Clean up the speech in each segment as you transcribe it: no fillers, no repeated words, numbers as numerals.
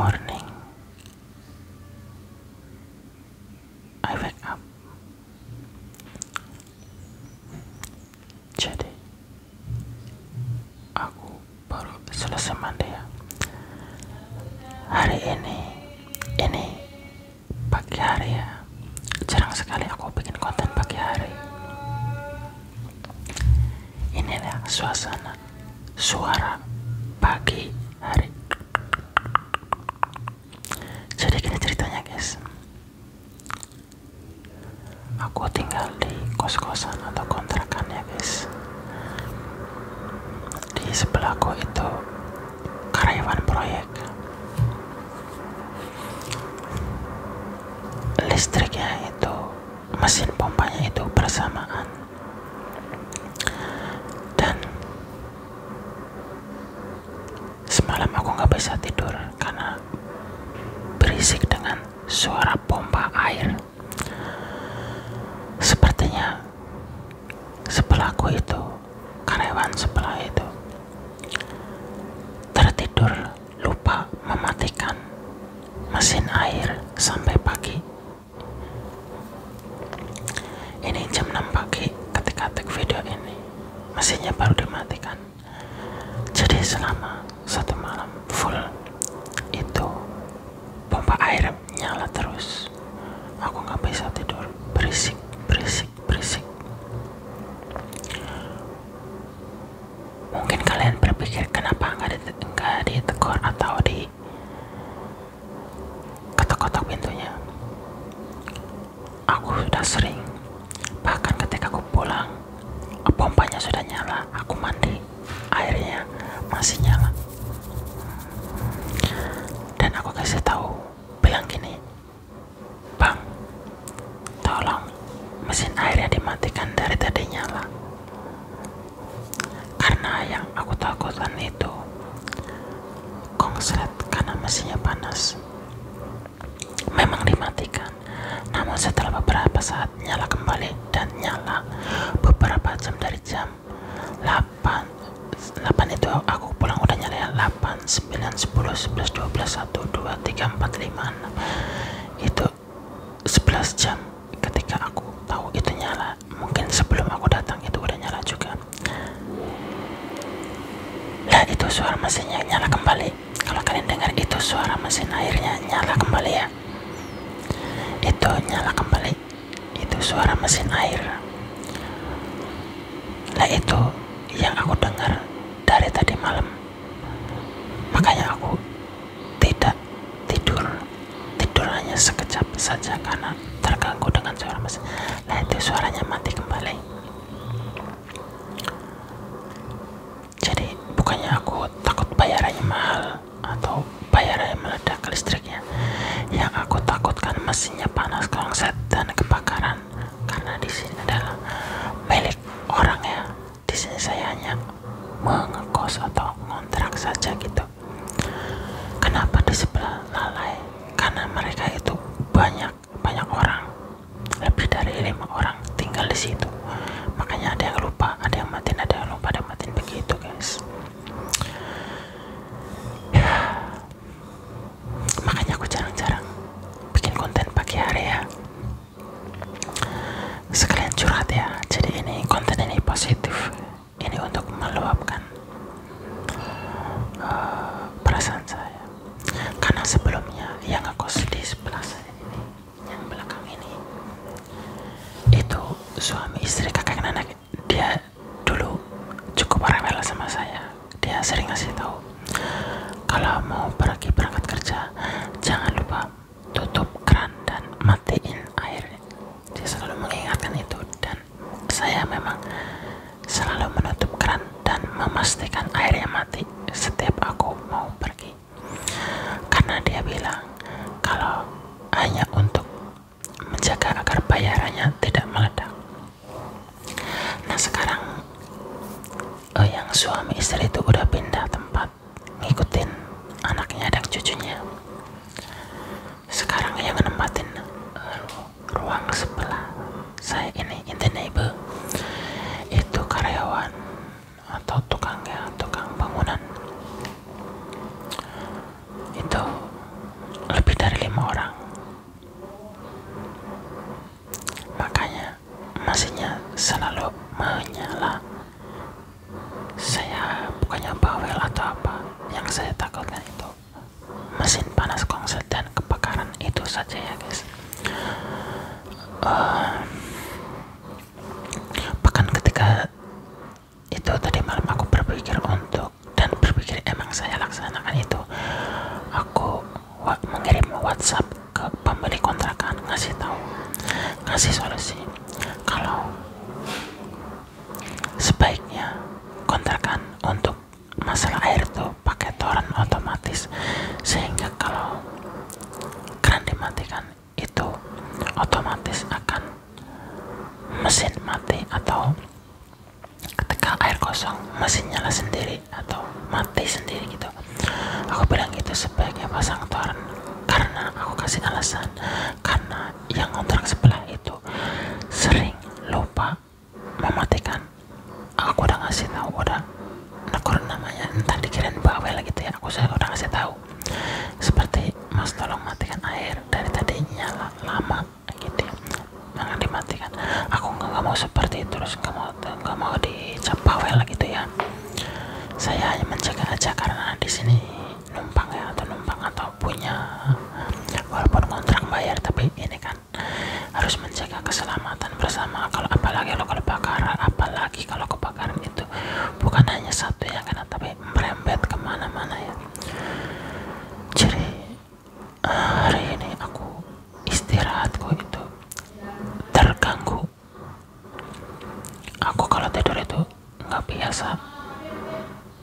morning, I wake up. Jadi aku baru selesai mandi ya. Hari ini pagi hari ya. Jarang sekali aku bikin konten pagi hari. Inilah suara pagi hari. Jadi gini ceritanya guys, aku tinggal di kos-kosan atau kontrakan ya guys. Di sebelahku itu karyawan proyek. Listriknya itu, mesin pompanya itu bersamaan. Dan semalam aku nggak bisa tidur karena berisik dengan suara pompa air. Sepertinya sebelahku itu, karyawan sebelah itu tertidur lupa mematikan mesin air sampai pagi. Ini jam 6 pagi ketika take video ini, mesinnya baru dimatikan. Jadi selama satu malam full itu pompa air nyala terus. Aku nggak bisa tidur, berisik. Mungkin kalian berpikir kenapa nggak ditegur atau di ketok-ketok pintunya. Aku sudah sering, bahkan ketika aku pulang pompanya sudah nyala, aku mandi airnya masih nyala, dan aku kasih tahu, bilang gini, bang, tolong mesin airnya dimatikan, dari tadi nyala. Karena yang aku takutkan itu konslet, karena mesinnya panas. Memang dimatikan, namun setelah beberapa saat nyala kembali, dan nyala beberapa jam. Dari jam 8 itu aku pulang udah nyala ya. 8, 9, 10, 11, 12, 1, 2, 3, 4, 5, 6, itu 11 jam. Ketika aku tahu itu nyala, mungkin sebelum aku datang itu udah nyala juga. Lah itu suara mesinnya nyala kembali. Kalau kalian dengar itu suara mesin airnya nyala kembali ya, itu nyala kembali, itu suara mesin air. Lah itu yang aku dengar dari tadi malam. Makanya aku tidak tidur hanya sekejap saja karena terganggu dengan suara mesin. Lah itu suaranya mati kembali. Jadi bukannya aku takut bayarannya mahal atau bayarannya meledak listriknya, yang aku takutkan mesinnya panas, konslet, dan kebakaran. Karena di sini adalah milik orang ya. Di sini saya hanya mengekos atau ngontrak saja gitu. Kenapa di sebelah lalai? Karena mereka itu banyak orang, lebih dari 5 orang tinggal di situ. Makanya ada yang lupa, ada yang matiin, ada yang lupa, ada yang matiin, begitu guys. Makanya aku jarang-jarang bikin konten pagi hari ya. Sekalian curhat ya. Jadi ini konten ini positif. Ini untuk meluapkan perasaan saya. Karena sebelumnya yang ngekos di sebelah saya ini, yang belakang ini, itu suami istri kakek nenek. Dia dulu cukup rewel sama saya. Dia sering ngasih tahu, kalau mau pergi berangkat kerja jangan lupa tutup keran dan matiin air. Dia selalu mengingatkan itu, dan saya memang selalu menutup keran dan memastikan airnya mati setiap aku mau pergi. Karena dia bilang kalau hanya untuk menjaga agar bayarannya tidak meledak. Nah sekarang yang suami istri itu udah pindah tempat, ngikutin saya takutkan itu mesin panas konslet dan kebakaran, itu saja ya guys. Bahkan ketika itu tadi malam aku berpikir untuk, dan berpikir emang saya laksanakan itu, aku mengirim WhatsApp ke pemilik kontrakan, ngasih solusi kalau sebaiknya kontrakan untuk masalah air itu pakai toren otomatis, sehingga kalau keran dimatikan itu otomatis akan mesin mati, atau ketika air kosong mesin nyala sendiri atau mati sendiri gitu. Aku bilang gitu sebaiknya pasang toren, karena aku kasih alasan karena yang kontrak sebelah itu sering lupa mematikan. Aku udah ngasih tahu, udah negur namanya, entah dikirain bawel gitu ya, saya udah ngasih tahu seperti mas tolong matikan air, dari tadi nyala lama gitu ya, jangan dimatikan. Aku nggak mau seperti itu, terus nggak mau dicap bawel gitu ya. Saya hanya menjaga aja karena di sini numpang ya, atau punya, walaupun kontrak bayar, tapi ini kan harus menjaga keselamatan bersama. Kalau apalagi kalau kebakaran itu bukan hanya satu yang kena, tapi merembet kemana-mana ya. Jadi hari ini aku istirahatku itu terganggu. Aku kalau tidur itu nggak biasa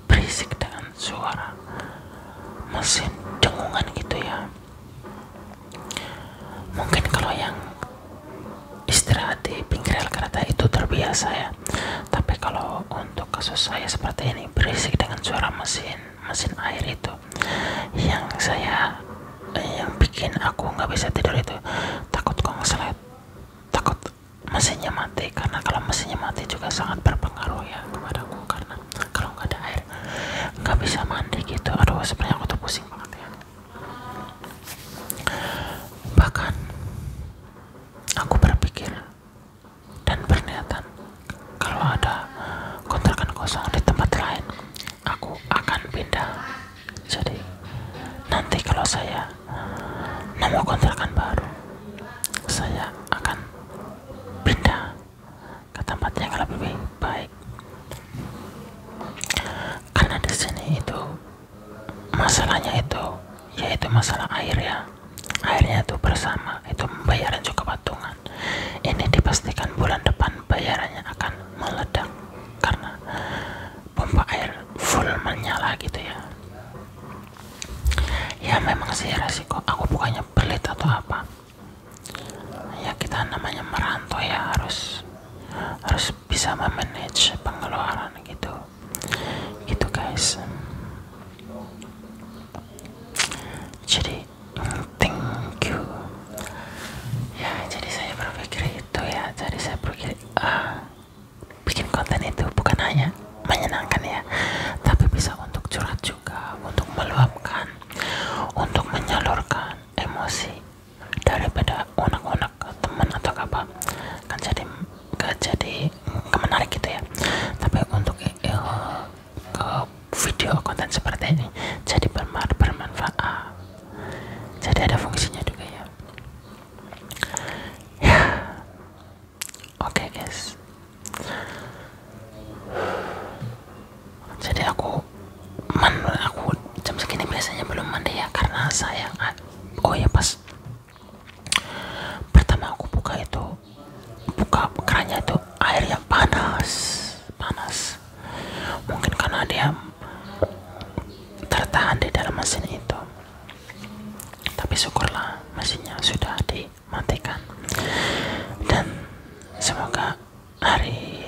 berisik dengan suara mesin dengungan gitu ya. Mungkin kalau yang istirahat di pinggir rel kereta itu terbiasa ya, tapi kalau untuk kasus saya seperti ini, berisik dengan suara mesin air itu yang bikin aku nggak bisa tidur itu, takut konslet, takut mesinnya mati. Karena kalau mesinnya mati juga sangat berpengaruh ya kepadaku, karena kalau nggak ada air nggak bisa mandi gitu. Aduh, sebenarnya aku tuh pusing banget ya. Bahkan aku berpikir dan berniatan kalau ada kontrakan kosong di tempat lain, aku akan pindah. Jadi nanti kalau saya nemu kontrakan baru, saya akan pindah ke tempat yang lebih baik. Karena di sini itu masalahnya itu yaitu masalah air ya. Airnya itu bersama, itu bayaran juga patungan. Ini dipastikan bulan depan bayarannya akan meledak karena pompa air full menyala gitu ya. Ya memang sih resiko, aku bukannya pelit atau apa ya, kita namanya merantau ya, harus bisa memanage pengeluaran gitu guys. Jadi thank you ya. Jadi saya berpikir itu ya, jadi saya berpikir bikin konten itu bukan hanya menyenangkan ya, tapi bisa untuk curhat juga, untuk meluapkan, untuk menyalurkan emosi daripada unek-unek ke teman atau apa, kan jadi menarik gitu ya. Tapi untuk ke video konten seperti ini jadi bermanfaat, jadi ada fungsinya juga ya. Oke guys, jadi aku jam segini biasanya belum mandi ya, karena saya pas pertama aku buka kerannya itu airnya panas. Mungkin karena dia tertahan di dalam mesin itu, tapi syukurlah mesinnya sudah dimatikan, dan semoga hari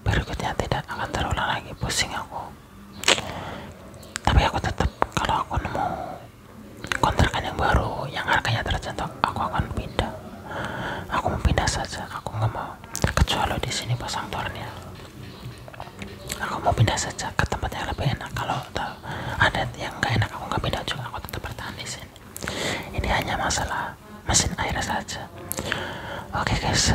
berikutnya tidak akan terulang lagi. Pusing aku, tapi aku tetap, kalau aku nemu kontrakan yang baru yang harganya terjangkau, aku akan pindah. Aku mau pindah saja, aku nggak mau, kecuali di sini pasang toren ya. Aku mau pindah saja ke tempat yang lebih enak. Kalau ada yang nggak enak, aku nggak pindah juga, aku tetap bertahan di sini. Ini hanya masalah mesin air saja. Oke guys,